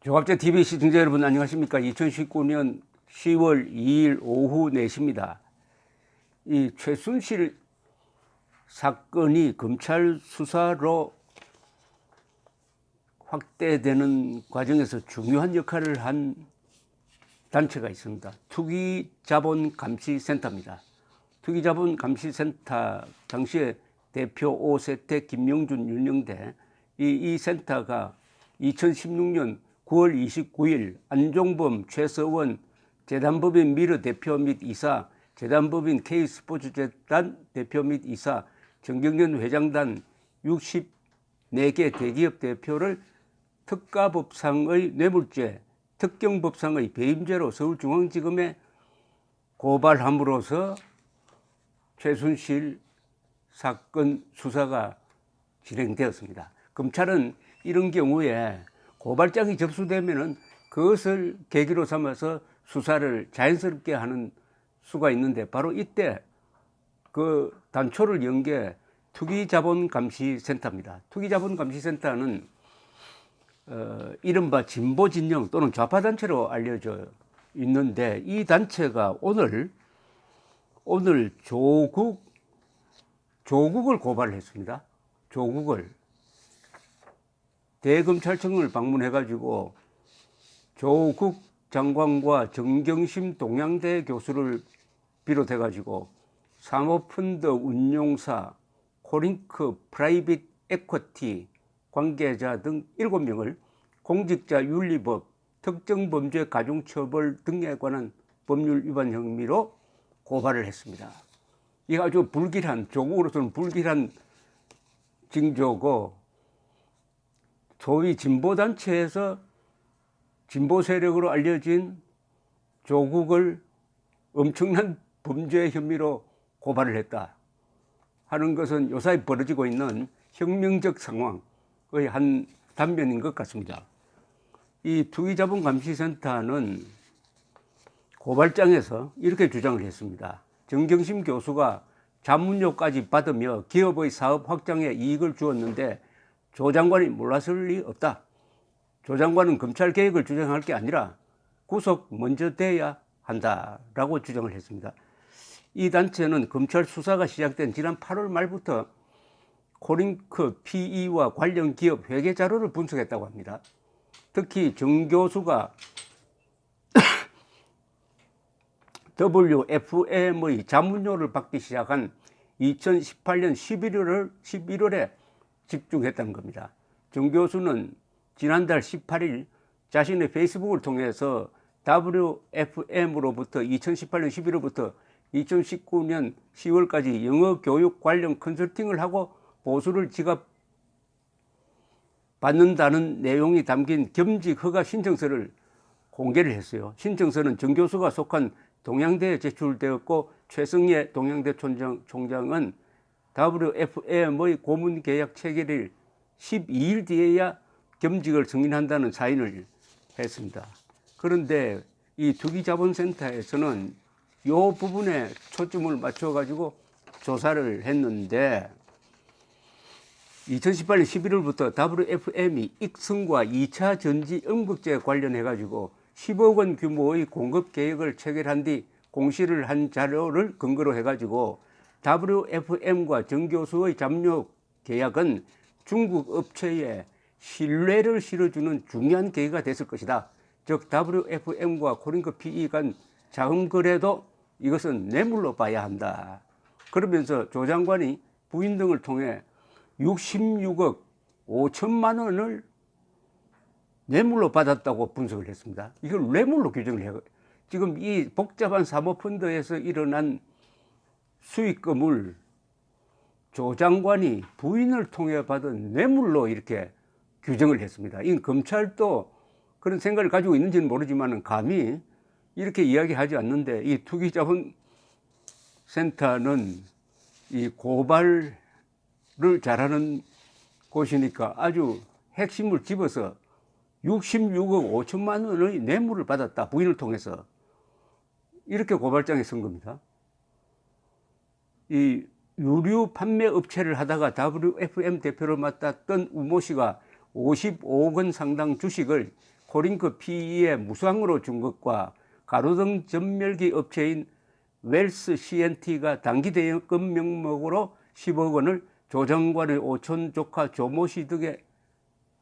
조갑제 TV 시청자 여러분 안녕하십니까? 2019년 10월 2일 오후 4시입니다. 이 최순실 사건이 검찰 수사로 확대되는 과정에서 중요한 역할을 한 단체가 있습니다. 투기자본감시센터입니다. 투기자본감시센터 당시에 대표 오세택, 김영준, 윤영대 이 센터가 2016년 9월 29일 안종범, 최서원 재단법인 미르 대표 및 이사, 재단법인 K스포츠재단 대표 및 이사, 정경련 회장단 64개 대기업 대표를 특가법상의 뇌물죄, 특경법상의 배임죄로 서울중앙지검에 고발함으로써 최순실 사건 수사가 진행되었습니다. 검찰은 이런 경우에 고발장이 접수되면은 그것을 계기로 삼아서 수사를 자연스럽게 하는 수가 있는데, 바로 이때 그 단초를 연 게 투기자본감시센터입니다. 투기자본감시센터는 이른바 진보진영 또는 좌파단체로 알려져 있는데, 이 단체가 오늘 조국을 고발을 했습니다. 조국을 대검찰청을 방문해가지고 조국 장관과 정경심 동양대 교수를 비롯해가지고 사모펀드 운용사, 코링크 프라이빗 에쿼티 관계자 등 7명을 공직자윤리법, 특정범죄 가중처벌 등에 관한 법률 위반 혐의로 고발을 했습니다. 이게 아주 불길한, 조국으로서는 불길한 징조고, 소위 진보단체에서 진보 세력으로 알려진 조국을 엄청난 범죄 혐의로 고발을 했다 하는 것은 요사이 벌어지고 있는 혁명적 상황의 한 단면인 것 같습니다. 이 투기자본감시센터는 고발장에서 이렇게 주장을 했습니다. 정경심 교수가 자문료까지 받으며 기업의 사업 확장에 이익을 주었는데 조 장관이 몰랐을 리 없다. 조 장관은 검찰 개혁을 주장할 게 아니라 구속 먼저 돼야 한다라고 주장을 했습니다. 이 단체는 검찰 수사가 시작된 지난 8월 말부터 코링크 PE와 관련 기업 회계 자료를 분석했다고 합니다. 특히 정 교수가 WFM의 자문료를 받기 시작한 2018년 11월에 집중했다는 겁니다. 정 교수는 지난달 18일 자신의 페이스북을 통해서 WFM으로부터 2018년 11월부터 2019년 10월까지 영어 교육 관련 컨설팅을 하고 보수를 지급받는다는 내용이 담긴 겸직 허가 신청서를 공개를 했어요. 신청서는 정 교수가 속한 동양대에 제출되었고, 최승예 동양대 총장은 WFM의 고문 계약 체결일 12일 뒤에야 겸직을 승인한다는 사인을 했습니다. 그런데 이 투기자본센터에서는 이 부분에 초점을 맞춰가지고 조사를 했는데, 2018년 11월부터 WFM이 익성과 2차 전지 음극재 관련해가지고 10억 원 규모의 공급 계획을 체결한 뒤 공시를 한 자료를 근거로 해가지고 WFM과 정 교수의 잡료 계약은 중국 업체에 신뢰를 실어주는 중요한 계기가 됐을 것이다. 즉 WFM과 코링크 PE 간 자금 거래도 이것은 뇌물로 봐야 한다. 그러면서 조 장관이 부인 등을 통해 66억 5천만 원을 뇌물로 받았다고 분석을 했습니다. 이걸 뇌물로 규정을 해요. 지금 이 복잡한 사모펀드에서 일어난 수익금을 조 장관이 부인을 통해 받은 뇌물로 이렇게 규정을 했습니다. 이 검찰도 그런 생각을 가지고 있는지는 모르지만 감히 이렇게 이야기하지 않는데, 이 투기자본센터는 이 고발을 잘하는 곳이니까 아주 핵심을 집어서 66억 5천만 원의 뇌물을 받았다, 부인을 통해서, 이렇게 고발장에 쓴 겁니다. 이 유류 판매 업체를 하다가 WFM 대표를 맡았던 우모 씨가 55억 원 상당 주식을 코링크 PE에 무상으로 준 것과 가로등 전멸기 업체인 웰스 CNT가 단기 대여금 명목으로 10억 원을 조 장관의 오촌 조카 조모 씨 등에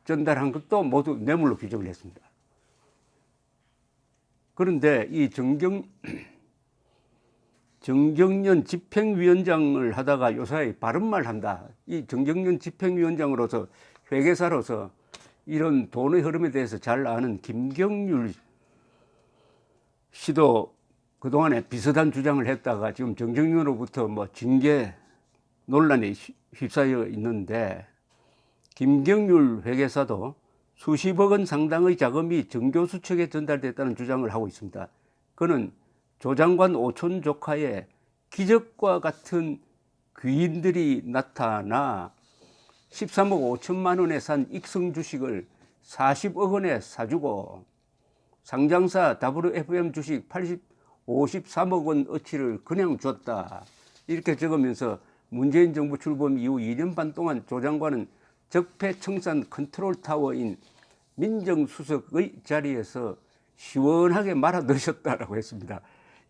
전달한 것도 모두 뇌물로 규정을 했습니다. 그런데 이 정경련 집행위원장을 하다가 요사이 바른말 한다. 이 정경련 집행위원장으로서 회계사로서 이런 돈의 흐름에 대해서 잘 아는 김경률 씨도 그동안에 비슷한 주장을 했다가 지금 정경련으로부터 뭐 징계 논란에 휩싸여 있는데, 김경률 회계사도 수십억 원 상당의 자금이 정 교수 측에 전달됐다는 주장을 하고 있습니다. 그는 조 장관 오촌 조카의 기적과 같은 귀인들이 나타나 13억 5천만 원에 산 익성 주식을 40억 원에 사주고 상장사 WFM 주식 53억 원 어치를 그냥 줬다. 이렇게 적으면서 문재인 정부 출범 이후 2년 반 동안 조 장관은 적폐청산 컨트롤타워인 민정수석의 자리에서 시원하게 말아 넣으셨다라고 했습니다.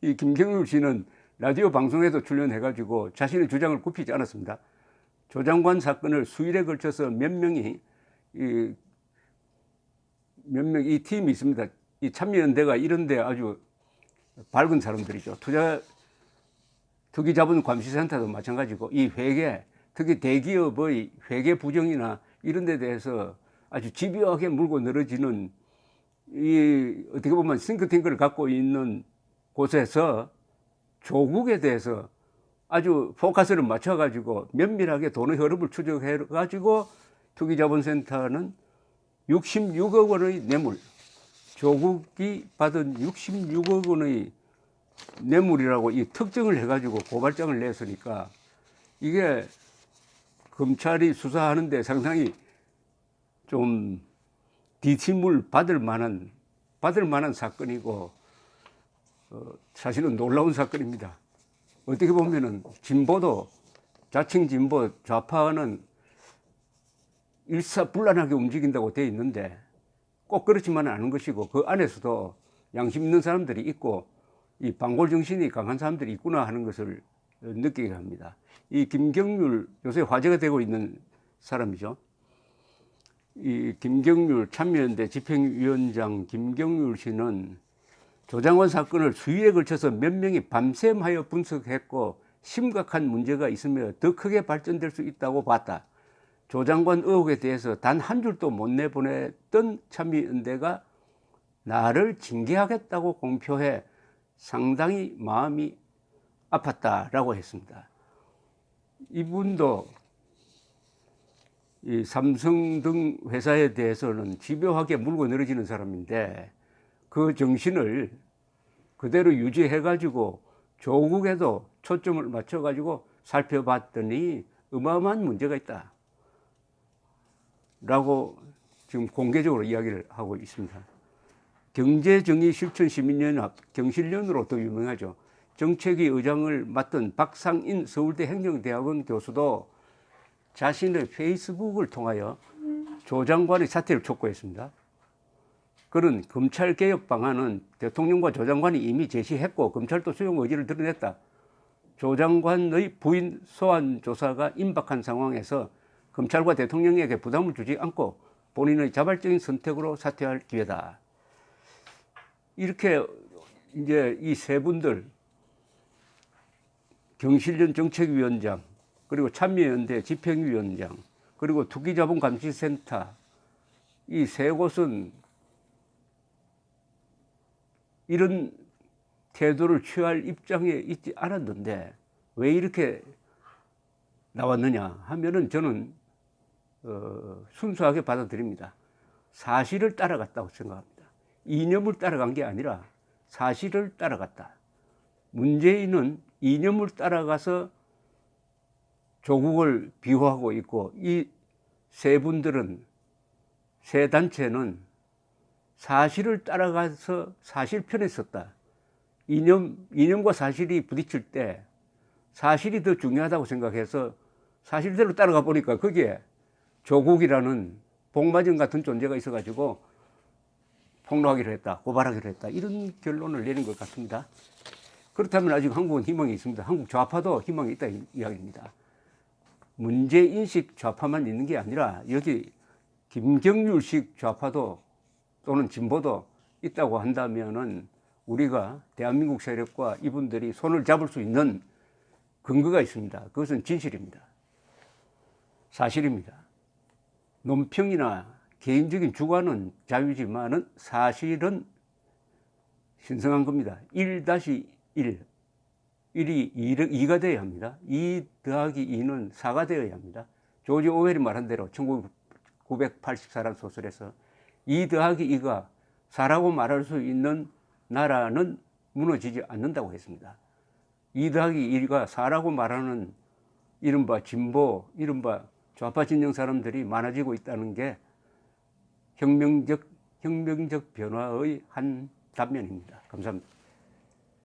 이 김경률 씨는 라디오 방송에도 출연해가지고 자신의 주장을 굽히지 않았습니다. 조 장관 사건을 수일에 걸쳐서 몇 명이 이 팀이 있습니다. 이 참여연대가 이런데 아주 밝은 사람들이죠. 투기자본감시센터도 마찬가지고 이 회계, 특히 대기업의 회계 부정이나 이런 데 대해서 아주 집요하게 물고 늘어지는 이 어떻게 보면 싱크탱크를 갖고 있는 곳에서 조국에 대해서 아주 포커스를 맞춰가지고 면밀하게 돈의 흐름을 추적해가지고 투기자본센터는 66억 원의 뇌물, 조국이 받은 66억 원의 뇌물이라고 이 특정을 해가지고 고발장을 냈으니까 이게 검찰이 수사하는데 상당히 좀 뒤침을 받을 만한 사건이고 사실은 놀라운 사건입니다. 어떻게 보면은 진보도 자칭 진보 좌파는 일사불란하게 움직인다고 되어 있는데 꼭 그렇지만은 않은 것이고 그 안에서도 양심 있는 사람들이 있고 이 반골 정신이 강한 사람들이 있구나 하는 것을 느끼게 합니다. 이 김경률 요새 화제가 되고 있는 사람이죠. 이 김경률 참여연대 집행위원장 김경률 씨는 조 장관 사건을 수일에 걸쳐서 몇 명이 밤샘하여 분석했고 심각한 문제가 있으며 더 크게 발전될 수 있다고 봤다. 조 장관 의혹에 대해서 단 한 줄도 못 내보냈던 참여연대가 나를 징계하겠다고 공표해 상당히 마음이 아팠다라고 했습니다. 이분도 이 삼성 등 회사에 대해서는 집요하게 물고 늘어지는 사람인데 그 정신을 그대로 유지해가지고 조국에도 초점을 맞춰가지고 살펴봤더니 어마어마한 문제가 있다 라고 지금 공개적으로 이야기를 하고 있습니다. 경제정의실천시민연합 경실련으로 더 유명하죠. 정책위 의장을 맡은 박상인 서울대 행정대학원 교수도 자신의 페이스북을 통하여 조 장관의 사퇴를 촉구했습니다. 그런 검찰개혁 방안은 대통령과 조 장관이 이미 제시했고 검찰도 수용 의지를 드러냈다. 조 장관의 부인 소환 조사가 임박한 상황에서 검찰과 대통령에게 부담을 주지 않고 본인의 자발적인 선택으로 사퇴할 기회다. 이렇게 이제 이 세 분들 경실련 정책위원장 그리고 참여연대 집행위원장 그리고 투기자본감시센터 이 세 곳은 이런 태도를 취할 입장에 있지 않았는데 왜 이렇게 나왔느냐 하면은 저는 순수하게 받아들입니다. 사실을 따라갔다고 생각합니다. 이념을 따라간 게 아니라 사실을 따라갔다. 문재인은 이념을 따라가서 조국을 비호하고 있고 이 세 분들은 세 단체는 사실을 따라가서 사실 편에 섰다. 이념과 사실이 부딪힐 때 사실이 더 중요하다고 생각해서 사실대로 따라가 보니까 거기에 조국이라는 복마전 같은 존재가 있어가지고 폭로하기로 했다, 고발하기로 했다, 이런 결론을 내린 것 같습니다. 그렇다면 아직 한국은 희망이 있습니다. 한국 좌파도 희망이 있다 이 이야기입니다. 문제인식 좌파만 있는 게 아니라 여기 김경률식 좌파도 또는 진보도 있다고 한다면은 우리가 대한민국 세력과 이분들이 손을 잡을 수 있는 근거가 있습니다. 그것은 진실입니다. 사실입니다. 논평이나 개인적인 주관은 자유지만은 사실은 신성한 겁니다. 1-1, 1이 2가 되어야 합니다. 2 더하기 2는 4가 되어야 합니다. 조지 오웰이 말한 대로 1984란 소설에서 2 더하기 2가 4라고 말할 수 있는 나라는 무너지지 않는다고 했습니다. 2 더하기 1가 4라고 말하는 이른바 진보, 이른바 좌파 진영 사람들이 많아지고 있다는 게 혁명적 변화의 한 단면입니다. 감사합니다.